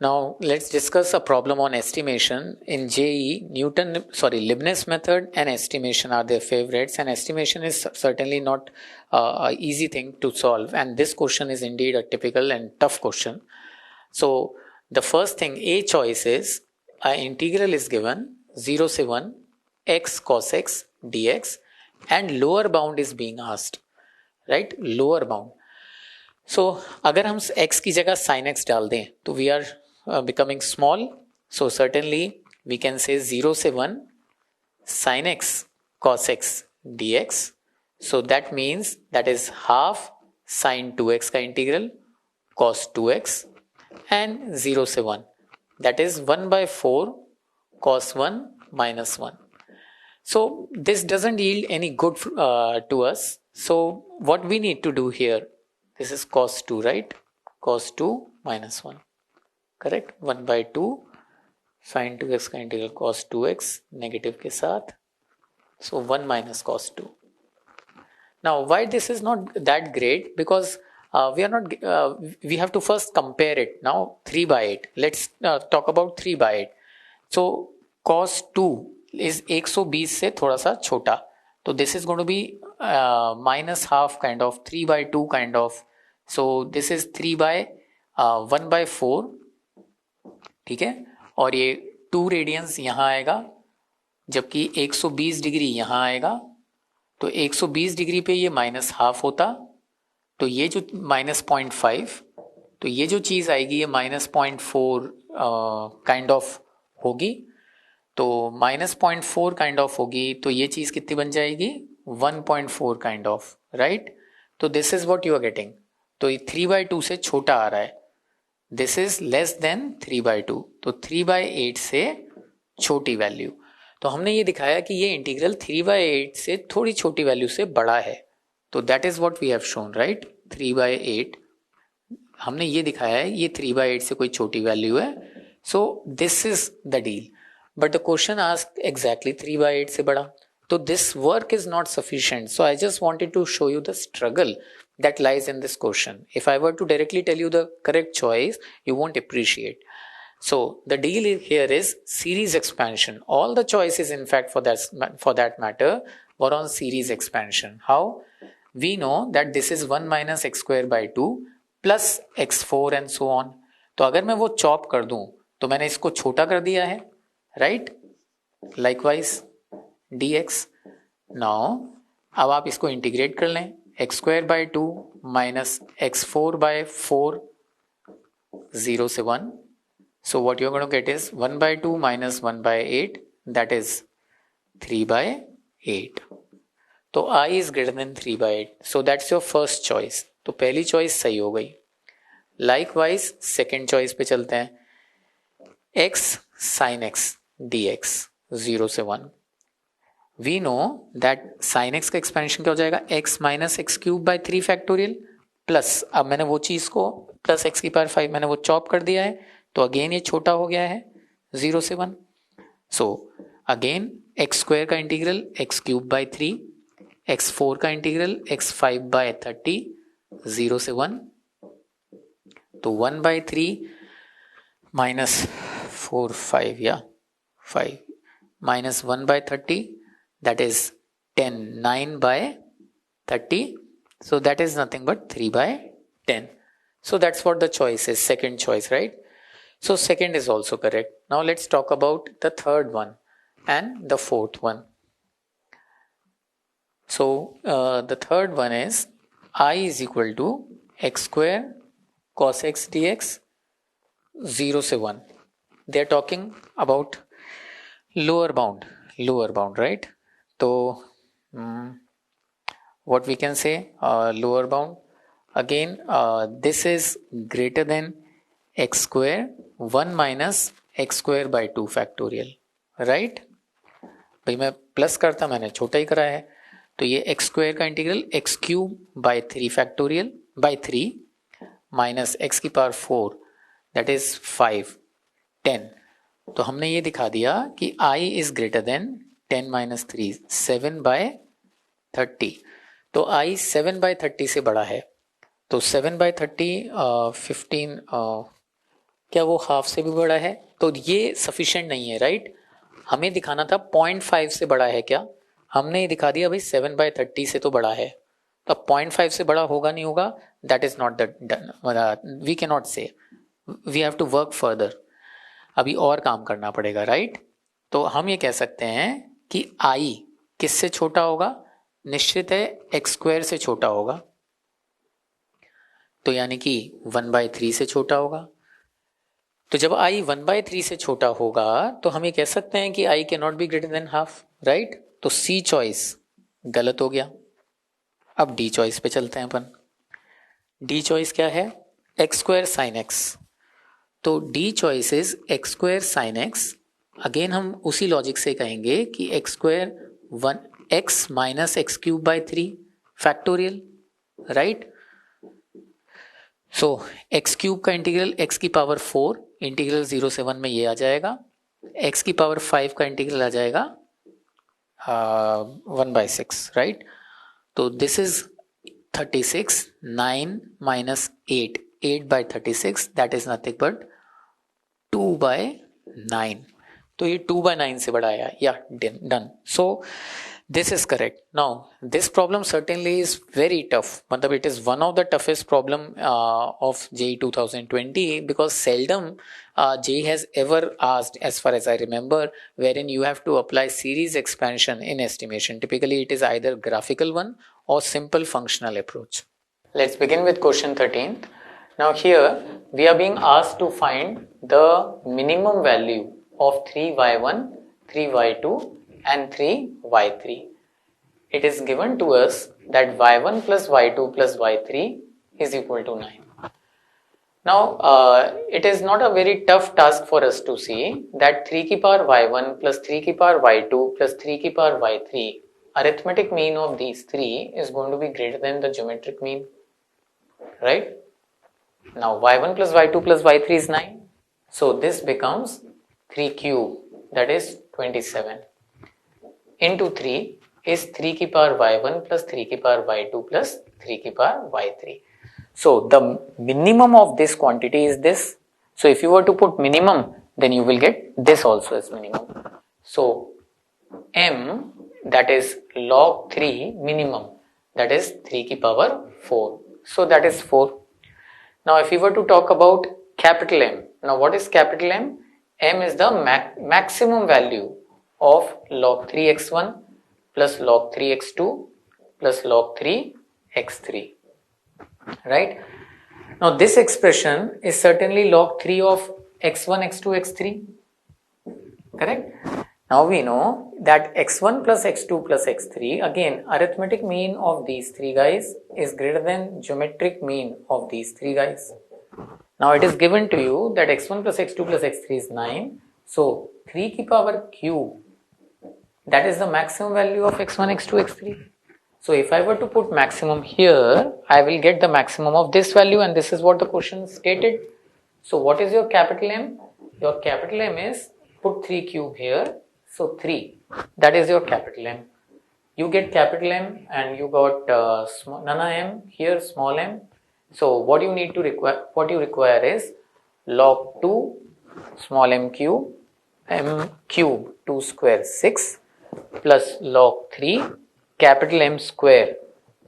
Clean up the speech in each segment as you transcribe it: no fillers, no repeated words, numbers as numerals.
Now let's discuss a problem on estimation. In JE, Leibniz method and estimation are their favorites, and estimation is certainly not a easy thing to solve. And this question is indeed a typical and tough question. So the first thing, A choice is an integral is given 0 से 1 x cos x dx, and lower bound is being asked, right? Lower bound. सो अगर हम x की जगह sin x डाल दें तो we are becoming small. So certainly we can say 0 से 1 sin x cos x dx. So that means that is half sin 2x का integral cos 2x and 0 से 1, that is 1 by 4 cos 1 minus 1. So this doesn't yield any good to us. So what we need to do here, this is cos 2, right? Cos 2 minus 1, correct? 1 by 2 sin 2x का integral cos 2x negative के साथ, so 1 minus cos 2. Now why this is not that great? Because we have to first compare it. Now 3 by 8, let's talk about 3 by 8. So cos 2 is 120 से थोड़ा सा छोटा, तो this is going to be minus half kind of, 3 by 2 kind of. So this is 3 by 1 by 4, ठीक है. और ये 2 radiance यहाँ आएगा, जबकि 120 डिग्री यहाँ आएगा. तो 120 डिग्री पे ये माइनस हाफ होता, तो ये जो माइनस 0.5, तो ये जो चीज़ आएगी ये माइनस 0.4 काइंड ऑफ होगी. तो माइनस 0.4 काइंड ऑफ होगी, तो ये चीज़ कितनी बन जाएगी? 1.4 काइंड ऑफ, राइट? तो this is what you are getting. तो ये 3 by 2 से छोटा आ रहा है. This is less than 3 by 2, तो 3 by 8 से छोटी वैल्यू. तो हमने ये दिखाया कि ये इंटीग्रल 3 by 8 से थोड़ी छोटी वैल्यू से बड़ा है. तो that is what we have shown, right? 3 by 8 हमने ये दिखाया है, ये 3 by 8 से कोई छोटी वैल्यू है. So this is the deal. But the question asked exactly 3 by 8 से बड़ा. So this work is not sufficient. So I just wanted to show you the struggle that lies in this question. If I were to directly tell you the correct choice, you won't appreciate. So the deal here is series expansion. All the choices, in fact, for that matter, were on series expansion. How? We know that this is 1 minus x square by 2 plus x4 and so on. तो अगर मैं वो chop कर दूं तो मैंने इसको छोटा कर दिया है, राइट? Likewise dx. नाउ अब आप इसको इंटीग्रेट कर लें. X square by 2 minus x 4 by 4, 0 से 1. So what you are going to get is 1 by 2 minus 1 by 8, that is 3 by 8. तो i is greater than 3 by 8. So that's your first choice. तो पहली choice सही हो गई. Likewise second choice पे चलते हैं. x sin x dx 0 से 1. We know that sin x का एक्सपेंशन क्या हो जाएगा? x minus x cube by 3 factorial plus, अब मैंने वो चीज़ को प्लस x की पावर 5 मैंने वो चॉप कर दिया है, तो अगेन ये छोटा हो गया है 0 से 1. सो अगेन एक्स स्क्वायर का integral x cube by 3, x 4 का इंटीग्रल एक्स 5 बाई 30, 0 से 1. तो 1 बाई 3 माइनस 4 5 या 5 minus 1 by 30, that is 10, 9 by 30. So that is nothing but 3 by 10. So that's what the choice is, second choice, right? So second is also correct. Now let's talk about the third one and the fourth one. So the third one is I is equal to x square cos x dx 0 से 1. They are talking about lower bound, right? So what we can say, lower bound, again this is greater than x square 1 minus x square by 2 factorial, right? भाई मैं plus करता, मैंने छोटा ही करा है. तो ये x स्क्वायर का integral x cube by 3 factorial by 3 minus x की पावर 4, दैट इज 5, 10. तो हमने ये दिखा दिया कि i is greater than 10 minus 3, 7 by 30. तो i 7 बाय 30 से बड़ा है. तो 7 बाय 30 15 क्या वो हाफ से भी बड़ा है? तो ये सफिशिएंट नहीं है, राइट? हमें दिखाना था 0.5 से बड़ा है क्या, हमने दिखा दिया भाई 7/30 से तो बड़ा है। तो 0.5 से बड़ा होगा नहीं होगा, that is not the, we can not say, we have to work further, अभी और काम करना पड़ेगा, राइट? तो हम ये कह सकते हैं कि आई किससे छोटा होगा? निश्चित है एक्स स्क्वायर से छोटा होगा, तो यानी कि 1/3 से छोटा होगा। तो जब आई 1/3 से छोटा होगा तो हम ये कह सकते हैं कि I can not be greater than half, right? तो सी चॉइस गलत हो गया। अब डी चॉइस पे चलते हैं अपन। डी चॉइस क्या है? X square sine x. तो D choice is x square sine x. Again हम उसी लॉजिक से कहेंगे कि x square 1x minus x cube by 3 factorial, right? So x cube का इंटीग्रल एक्स की पावर 4, इंटीग्रल 0 से 1 में ये आ जाएगा। एक्स की पावर 5 का इंटीग्रल आ जाएगा 1/6, राइट? तो this is 36, 9 minus 8, 8/36, that is nothing but 2/9। तो ये 2/9 से बड़ा आया, या done. So this is correct. Now this problem certainly is very tough, matlab it is one of the toughest problem of JEE 2020, because seldom JEE has ever asked, as far as I remember, wherein you have to apply series expansion in estimation. Typically it is either graphical one or simple functional approach. Let's begin with question 13. Now here we are being asked to find the minimum value of 3y1, 3y2 and 3y3. It is given to us that y1 plus y2 plus y3 is equal to 9. Now it is not a very tough task for us to see that 3 की power y1 plus 3 की power y2 plus 3 की power y3, arithmetic mean of these three is going to be greater than the geometric mean, right? Now y1 plus y2 plus y3 is 9, so this becomes 3 cube, that is 27, into 3 is 3 की power y1 plus 3 की power y2 plus 3 की power y3. So the minimum of this quantity is this. So if you were to put minimum, then you will get this also as minimum. So m, that is log 3 minimum, that is 3 की power 4. So that is 4. Now if you were to talk about capital M, now what is capital M? M is the maximum value of log 3x1 plus log 3x2 plus log 3x3, right? Now this expression is certainly log 3 of x1, x2, x3, correct? Now we know that x1 plus x2 plus x3, again arithmetic mean of these three guys is greater than geometric mean of these three guys. Now it is given to you that x1 plus x2 plus x3 is 9, so 3 की power cube, that is the maximum value of x1, x2, x3. So if I were to put maximum here, I will get the maximum of this value, and this is what the question stated. So what is your capital M? Your capital M is, put 3 cube here, so 3, that is your capital M. You get capital M and you got nana m here, small m. So what you need to require, what you require is log 2 small m cube 2 square 6 plus log 3 capital M square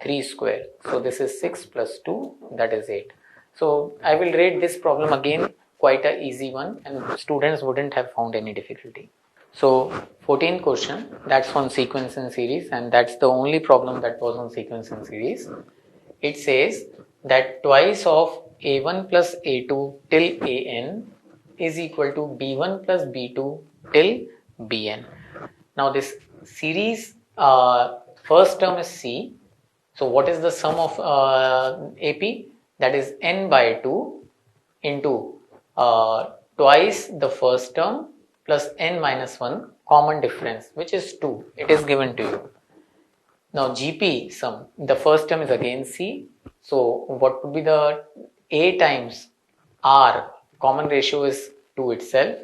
3 square. So this is 6 plus 2, that is 8. So I will rate this problem again quite a easy one, and students wouldn't have found any difficulty. So 14th question, that's on sequence and series, and that's the only problem that was on sequence and series. It says that twice of a1 plus a2 till an is equal to b1 plus b2 till bn. Now this series, first term is c. So what is the sum of AP? That is n by 2 into twice the first term plus n minus 1 common difference, which is 2. It is given to you. Now GP sum, the first term is again c. So what would be the a times r, common ratio is 2 itself,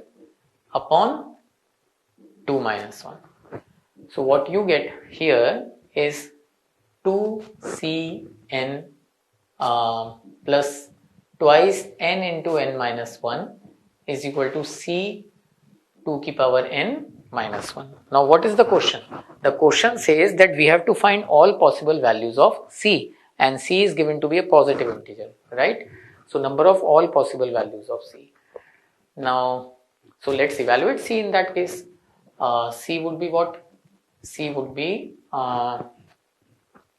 upon 2 minus 1. So what you get here is 2cn plus twice n into n minus 1 is equal to c 2 की power n minus 1. Now what is the question? The question says that we have to find all possible values of c, and c is given to be a positive integer, right? So number of all possible values of c. Now, so let's evaluate c in that case. C would be what? C would be,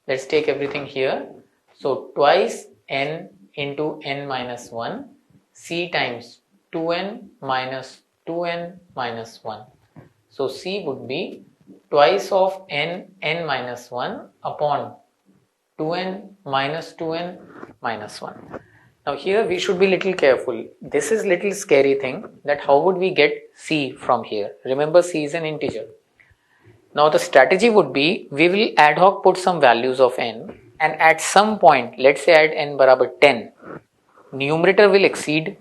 let's take everything here. So twice n into n minus 1, c times 2n minus 2n minus 1. So c would be twice of n minus 1 upon 2n minus 2n minus 1. Now here we should be little careful. This is little scary thing, that how would we get c from here? Remember, c is an integer. Now the strategy would be, we will ad hoc put some values of n, and at some point, let's say at n barabar 10, numerator will exceed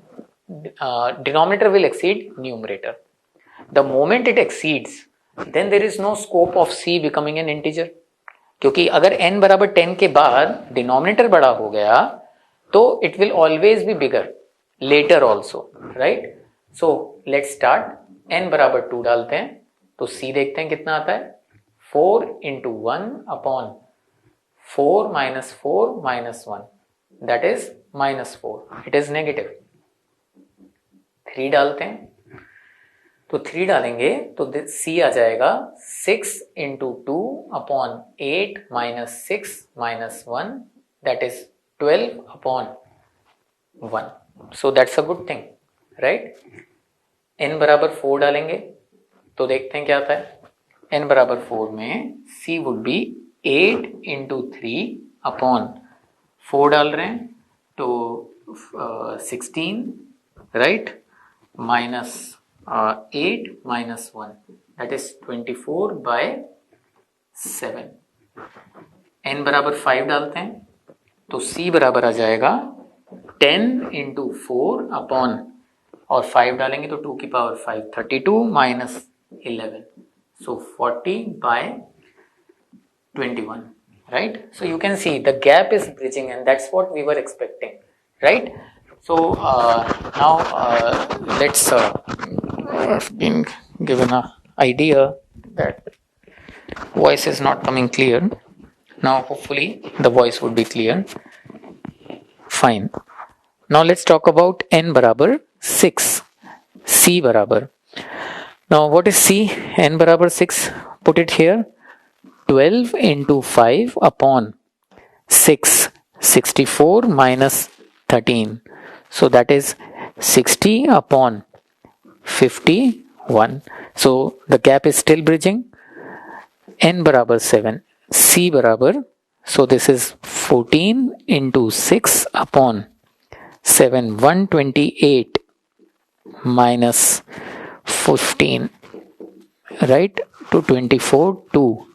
denominator will exceed numerator. The moment it exceeds, then there is no scope of c becoming an integer. क्योंकि अगर n बराबर 10 के बाद denominator बड़ा हो गया तो it will always be bigger later also, right? So let's start. n बराबर 2 डालते हैं तो c देखते हैं कितना आता है. 4 into 1 upon 4 minus 4 minus 1, that is minus 4. It is negative. 3 डालते हैं तो 3 डालेंगे तो c आ जाएगा 6 into 2 upon 8 minus 6 minus 1, that is 12 upon 1. So that's a good thing, right? n बराबर 4 डालेंगे तो देखते हैं क्या आता है. n बराबर 4 में c would be 8 into 3 upon 4 डाल रहे हैं तो 16, right? Minus 8 minus 1, that is 24 by 7. n बराबर 5 डालते हैं तो c बराबर आ जाएगा 10 into 4 upon, और 5 डालेंगे तो 2 की power 5, 32 minus 11, so 40 by 21, right? So you can see the gap is bridging, and that's what we were expecting, right? So now let's been given a idea that voice is not coming clear. Now hopefully the voice would be clear. Fine. Now let's talk about n barabar 6, c barabar. Now what is c? n barabar 6, put it here. 12 into 5 upon 6, 64 minus 13. So that is 60 upon 51. So the gap is still bridging. n barabar 7, c barabar, so this is 14 into 6 upon 7, 128 minus 15, right, to 24 to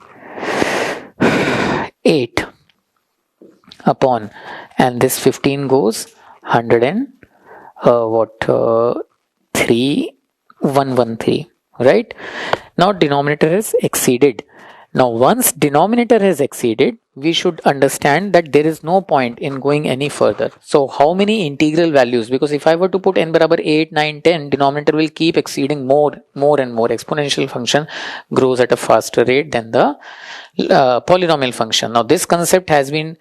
8 upon, and this 15 goes 100 and 113, right? Now denominator is exceeded. Now once denominator has exceeded, we should understand that there is no point in going any further. So how many integral values? Because if I were to put n barabar 8, 9, 10, denominator will keep exceeding more and more. Exponential function grows at a faster rate than the polynomial function. Now this concept has been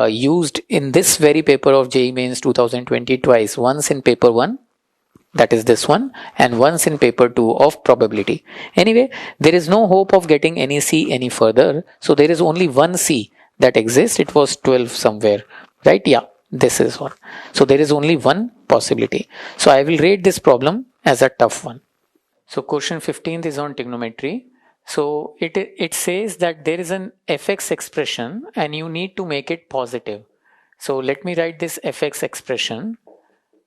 used in this very paper of JEE Mains 2020 twice. Once in paper 1, that is this one, and once in paper 2 of probability. Anyway, there is no hope of getting any c any further, so there is only one c that exists. It was 12 somewhere, right? Yeah, this is one. So there is only one possibility. So I will rate this problem as a tough one. So question 15th is on trigonometry. So it says that there is an fx expression and you need to make it positive. So let me write this fx expression.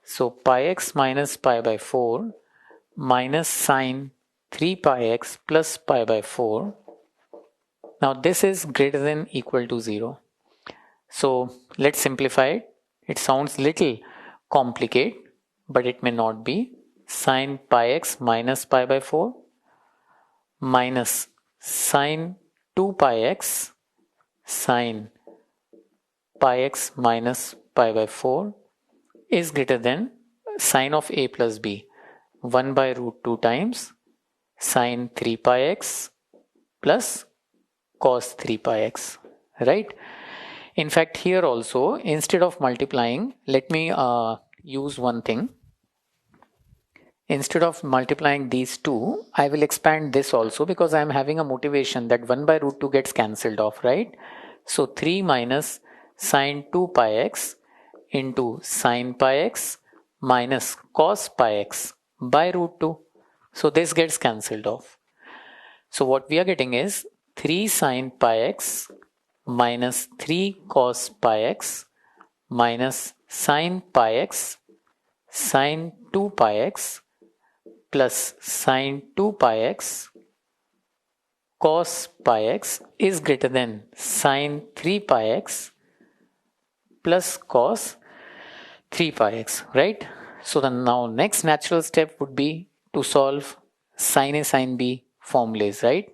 So pi x minus pi by 4 minus sine 3 pi x plus pi by 4. Now this is greater than equal to 0. So let's simplify it. It sounds little complicated, but it may not be. Sine pi x minus pi by 4 minus sine 2 pi x sine pi x minus pi by 4 is greater than sine of a plus b. 1 by root 2 times sine 3 pi x plus cos 3 pi x, right? In fact, here also, instead of multiplying, let me use one thing. Instead of multiplying these two, I will expand this also because I am having a motivation that 1 by root 2 gets cancelled off, right? So 3 minus sine 2 pi x into sine pi x minus cos pi x by root 2. So this gets cancelled off. So what we are getting is 3 sine pi x minus 3 cos pi x minus sine pi x sine 2 pi x plus sine 2 pi x cos pi x is greater than sine 3 pi x plus cos 3 pi x, right? So the now next natural step would be to solve sin A sin B formulas, right?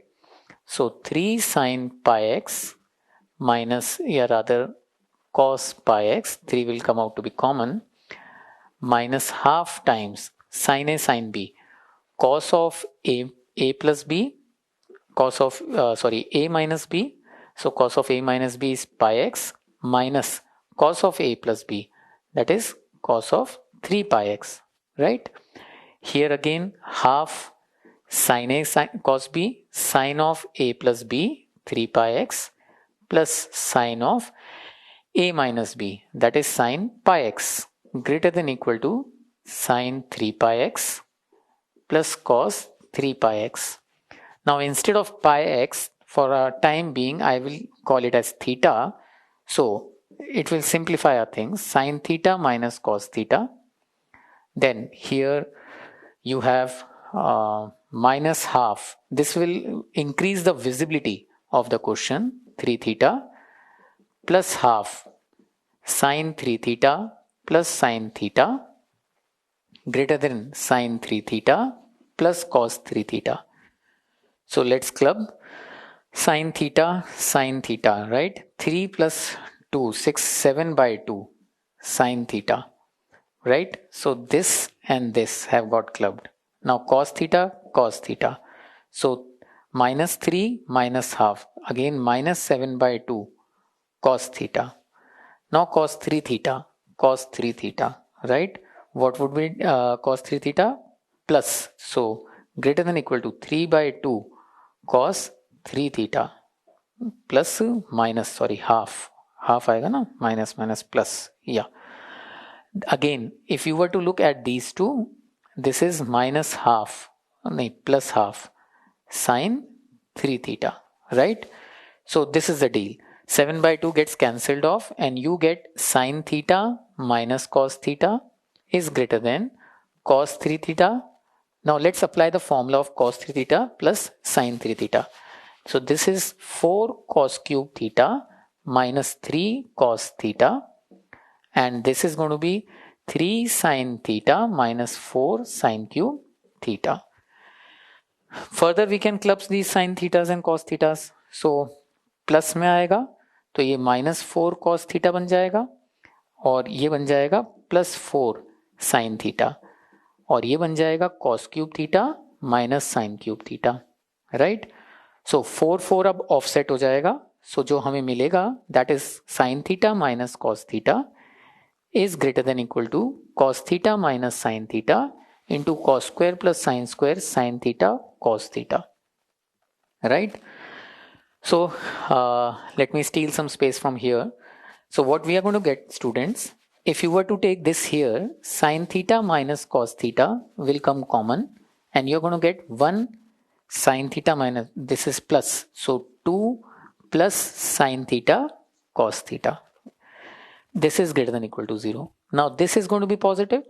So 3 sine pi x minus, rather cos pi x, 3 will come out to be common, minus half times sin A sin B, cos of A plus B, cos of, A minus B. So cos of A minus B is pi x minus cos of A plus B, that is cos of 3 pi x, right? Here again half sin A sin cos B sin of A plus B 3 pi x plus sin of A minus B, that is sin pi x, greater than equal to sin 3 pi x plus cos 3 pi x. Now instead of pi x, for a time being, I will call it as theta. So it will simplify our things. Sin theta minus cos theta. Then here you have minus half. This will increase the visibility of the question. 3 theta plus half sin 3 theta plus sin theta greater than sin 3 theta plus cos 3 theta. So let's club sin theta, right? 3 plus 2, 6, 7 by 2 sin theta, right? So this and this have got clubbed. Now cos theta, cos theta. So minus 3 minus half, again minus 7 by 2 cos theta. Now cos 3 theta, right? What would be cos 3 theta? Plus, so greater than equal to 3 by 2 cos 3 theta plus minus, half आएगा ना, minus plus, yeah. Again, if you were to look at these two, this is minus half, plus half sine 3 theta, right? So this is the deal. 7 by 2 gets cancelled off and you get sine theta minus cos theta is greater than cos 3 theta. Now let's apply the formula of cos 3 theta plus sine 3 theta. So this is 4 cos cube theta minus 3 cos theta, and this is going to be 3 sine theta minus 4 sine cube theta. Further we can club these sine thetas and cos thetas. So plus में आएगा तो ये minus 4 cos theta बन जाएगा और ये बन जाएगा प्लस 4 साइन थीटा और ये बन जाएगा cos cube theta minus sine cube theta, right? So 4 4 अब ऑफसेट हो जाएगा. सो जो हमें मिलेगा that is sine theta minus cos theta is greater than equal to cos theta minus sin theta into cos square plus sin square sin theta cos theta, right? So let me steal some space from here. So what we are going to get, students, if you were to take this here, sin theta minus cos theta will come common and you're going to get 1 sin theta minus, this is plus, so 2 plus sin theta cos theta. This is greater than equal to 0. Now this is going to be positive.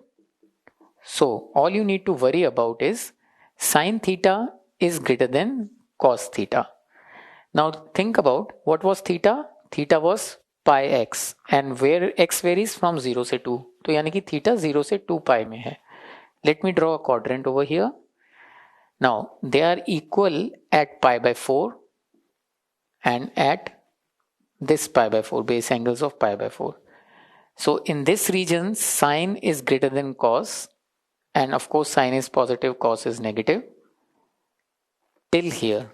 So all you need to worry about is sin theta is greater than cos theta. Now think about what was theta. Theta was pi x and where x varies from 0 से 2. तो यानी कि theta 0 से 2 pi में है. Let me draw a quadrant over here. Now they are equal at pi by 4 and at this pi by 4, base angles of pi by 4. So in this region, sine is greater than cos and of course sine is positive, cos is negative till here.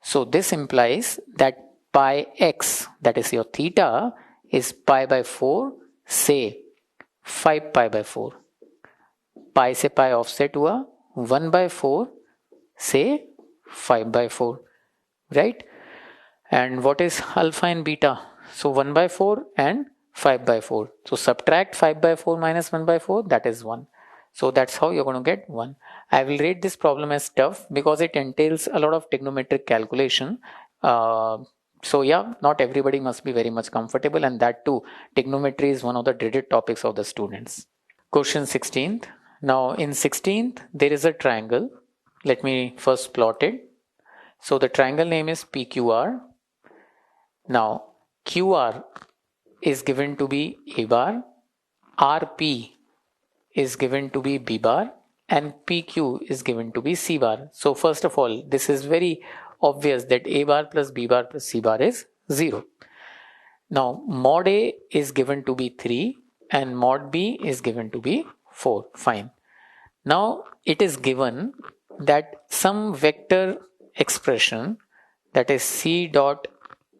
So this implies that pi x, that is your theta, is pi by 4, say 5 pi by 4. Pi से pi offset हुआ 1 by 4 say 5 by 4, right? And what is alpha and beta? So 1 by 4 and 5 by 4. So subtract 5 by 4 minus 1 by 4, that is 1. So that's how you're going to get 1. I will rate this problem as tough because it entails a lot of trigonometric calculation. So yeah, not everybody must be very much comfortable, and that too, trigonometry is one of the dreaded topics of the students. Question 16th. Now in 16th, there is a triangle. Let me first plot it. So the triangle name is PQR. Now QR is given to be A bar, RP is given to be B bar, and PQ is given to be C bar. So first of all, this is very obvious that A bar plus B bar plus C bar is 0. Now mod A is given to be 3 and mod B is given to be 4. Fine. Now it is given that some vector expression, that is C dot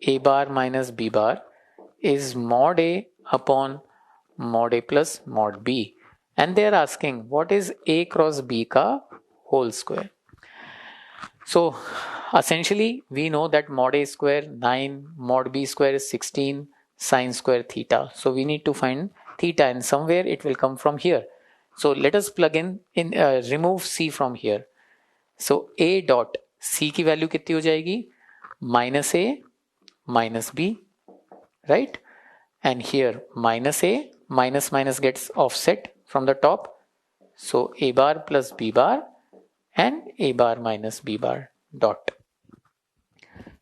A bar minus B bar, is mod A upon mod A plus mod B, and they are asking what is A cross B ka whole square. So essentially we know that mod A square 9, mod B square is 16, sine square theta. So we need to find theta, and somewhere it will come from here. So let us plug in remove C from here. So A dot C की value कितनी हो जाएगी? Minus A minus B, right? And here minus A, minus minus gets offset from the top. So A bar plus B bar and A bar minus B bar dot.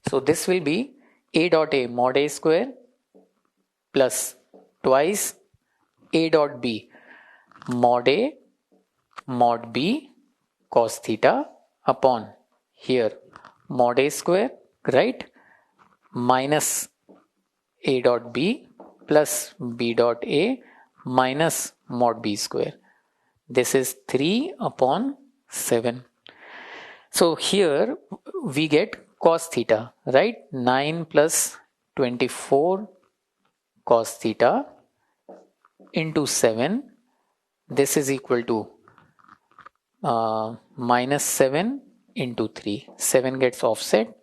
So this will be A dot A mod A square plus twice A dot B mod A mod B cos theta upon here mod A square, right, minus A dot B plus B dot A minus mod B square. This is 3 upon 7. So here we get cos theta, right? 9 plus 24 cos theta into 7. This is equal to minus 7 into 3. 7 gets offset.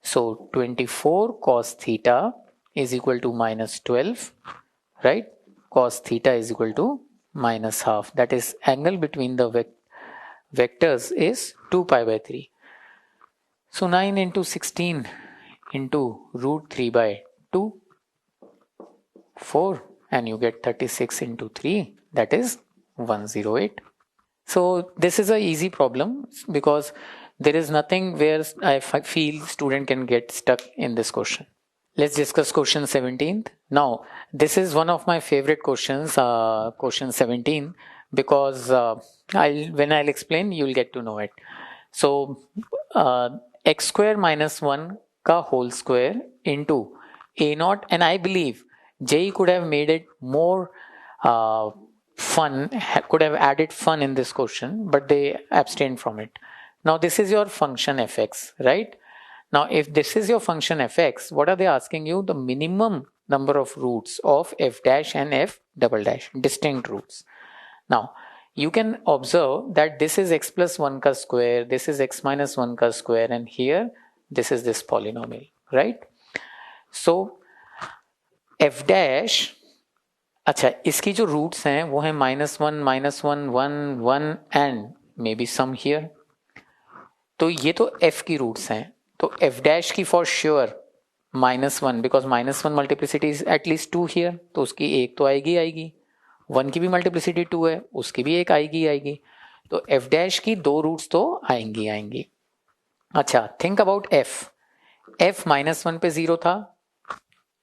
So 24 cos theta is equal to minus 12, right? Cos theta is equal to minus half. That is, angle between the vectors is 2 pi by 3. So 9 into 16 into root 3 by 2, 4, and you get 36 into 3, that is 108. So this is a easy problem because there is nothing where I feel student can get stuck in this question. Let's discuss question 17th. Now this is one of my favorite questions, question 17, because when I'll explain you'll get to know it. So x square minus 1 ka whole square into a naught, and I believe JEE could have made it more fun, could have added fun in this question, but they abstained from it. Now this is your function fx, right? Now if this is your function fx, what are they asking you? The minimum number of roots of f dash and f double dash, distinct roots. Now you can observe that this is x plus 1 ka square, this is x minus 1 ka square, and here this is this polynomial, right? So f dash, अच्छा इसकी जो roots हैं वो है -1, -1, 1, 1 and may be some here. तो ये तो f की रूट्स हैं, तो f डैश की for sure -1, because -1 multiplicity is at least 2 here, तो उसकी एक तो आएगी. 1 की भी मल्टीप्लिसिटी 2 है, उसकी भी एक आएगी. तो f डैश की 2 रूट्स तो आएंगी. अच्छा, थिंक अबाउट f -1 पे 0 था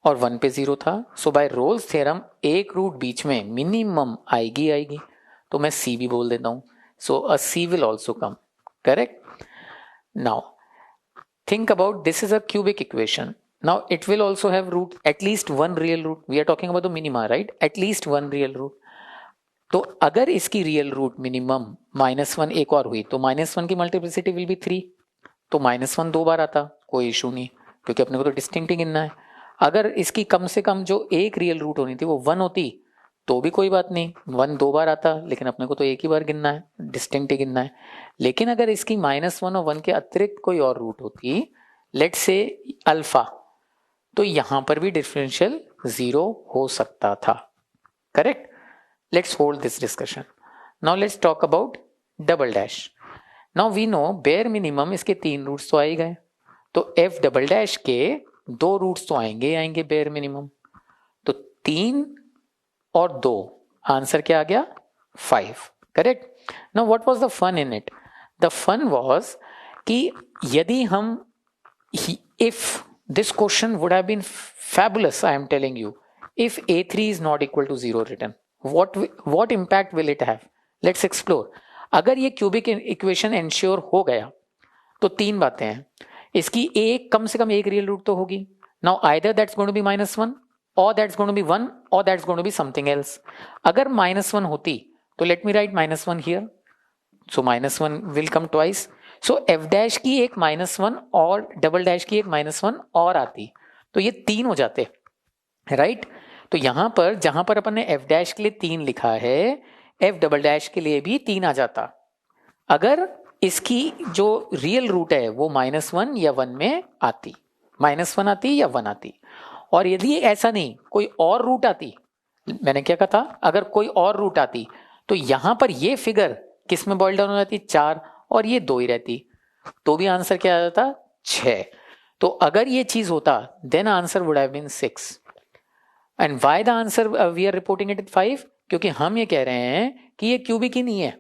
और 1 पे 0 था. सो बाय रोल्स थ्योरम एक रूट बीच में मिनिमम आएगी, तो मैं c भी बोल देता हूं. सो अ c will also come, correct. Now think about, this is a cubic equation. Now it will also have root, at least one real root. We are talking about the minima, right? At least one real root. तो अगर इसकी real root minimum -1 एक और हुई तो -1 की multiplicity will be 3, तो -1 दो बार आता, कोई इशू नहीं, क्योंकि अपने को तो डिस्टिंक्ट ही गिनना है। अगर इसकी कम से कम जो एक रियल रूट होनी थी वो 1 होती तो भी कोई बात नहीं, 1 दो बार आता, लेकिन अपने को तो एक ही बार गिनना है, डिस्टिंक्ट ही गिनना है। लेकिन अगर इसकी -1 और 1 के अतिरिक्त कोई और रूट होती, लेट्स से अल्फा, तो यहां पर भी डिफरेंशियल 0 हो सकता था। Correct? Let's hold this discussion. Now let's talk about double dash. Now we know bare minimum इसके 3 रूट्स तो आ ही गए, तो एफ डबल डैश के 2 रूट्स तो आएंगे बेयर मिनिमम, तो 3 और 2, आंसर क्या आ गया? 5। Correct? Now what was the fun in it? The fun was कि यदि हम, if this question would have been fabulous, I am telling you, if a3 is not equal to 0 written, what impact will it have? Let's explore. अगर ये cubic equation ensure हो गया तो 3 बातें हैं, इसकी एक कम से कम एक रियल रूट तो होगी। Now either that's going to be -1 or that's going to be 1 or that's going to be something else. अगर -1 होती तो let me write -1 here, so -1 will come twice. So f dash की एक -1 और double dash की एक -1 और आती, तो ये 3 हो जाते, राइट? तो यहां पर जहां पर अपन ने f डैश के लिए 3 लिखा है, f डबल डैश के लिए भी 3 आ जाता, अगर इसकी जो रियल रूट है वो -1 या 1 में आती, -1 आती या 1 आती। और यदि ऐसा नहीं, कोई और रूट आती, मैंने क्या कहा था, अगर कोई और रूट आती तो यहां पर ये फिगर किस में बॉइल डाउन हो जाती? 4, और ये 2 ही रहती, तो भी आंसर क्या आ जाता? 6। तो अगर ये चीज होता then answer would have been 6। And why the answer we are reporting it 5? क्योंकि हम ये कह रहे हैं कि ये क्यूबिक ही नहीं है,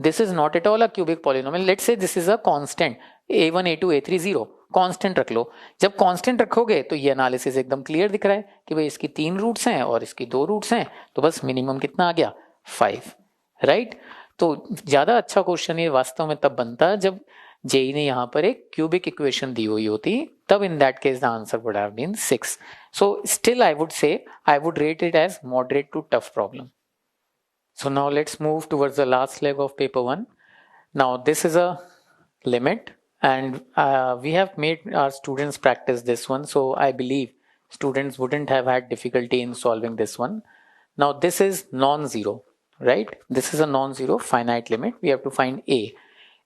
this is not at all a cubic polynomial. Let's say this is a constant, a1 a2 a3 0, constant रख लो। जब कांस्टेंट रखोगे तो ये एनालिसिस एकदम क्लियर दिख रहा है कि भाई इसकी 3 रूट्स हैं और इसकी 2 रूट्स हैं, तो बस मिनिमम कितना आ गया? 5, राइट? तो ज्यादा अच्छा क्वेश्चन ये वास्तव में तब बनता जब जेई ने यहाँ पर एक क्यूबिक इक्वेशन दी हुई होती, तब in that case the answer would have been 6। So still I would say I would rate it as moderate to tough problem. So now let's move towards the last leg of paper 1. Now this is a limit, and we have made our students practice this one, so I believe students wouldn't have had difficulty in solving this one. Now this is non-zero, right? This is a non-zero finite limit. We have to find a.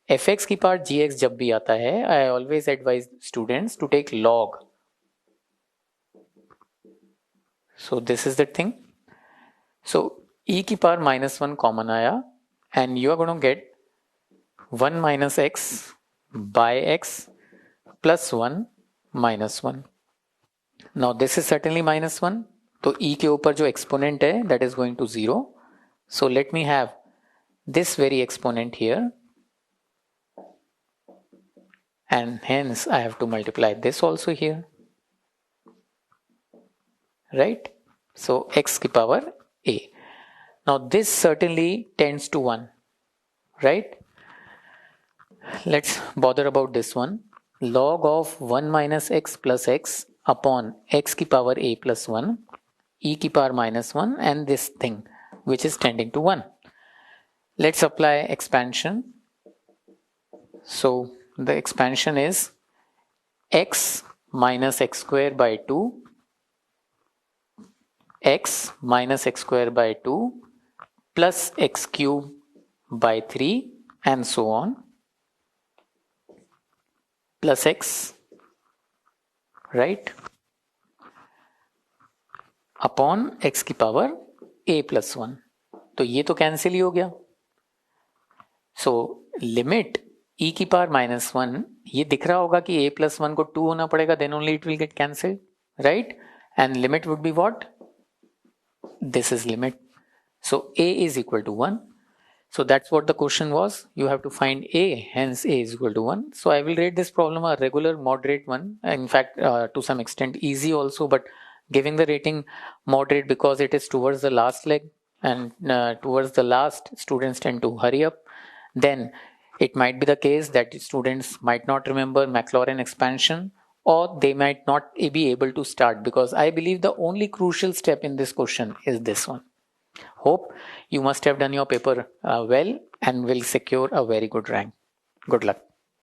fx की part gx जब भी आता है, I always advise students to take log. So this is the thing. So e की power -1 common आया, and you are going to get 1 minus x by x plus 1 minus 1. Now this is certainly -1, तो e के ऊपर जो exponent है that is going to 0. So let me have this very exponent here, and hence I have to multiply this also here, right? So x की power a. Now this certainly tends to 1, right? Let's bother about this one. Log of 1 minus x plus x upon x की power a plus 1, e की power -1, and this thing which is tending to 1. Let's apply expansion. So the expansion is x minus x square by 2, x minus x square by 2 plus x cube by 3 and so on, plus x, right, upon x की power a plus 1. तो ये तो cancel ही हो गया. So limit e की power -1, ये दिख रहा होगा कि a plus 1 को 2 होना पड़ेगा, then only it will get cancelled, right? And limit would be what? This is limit. So a is equal to 1. So that's what the question was. You have to find a, hence a is equal to 1. So I will rate this problem a regular moderate one. In fact, to some extent easy also, but giving the rating moderate because it is towards the last leg, and towards the last students tend to hurry up. Then it might be the case that students might not remember Maclaurin expansion, or they might not be able to start, because I believe the only crucial step in this question is this one. Hope you must have done your paper well and will secure a very good rank. Good luck.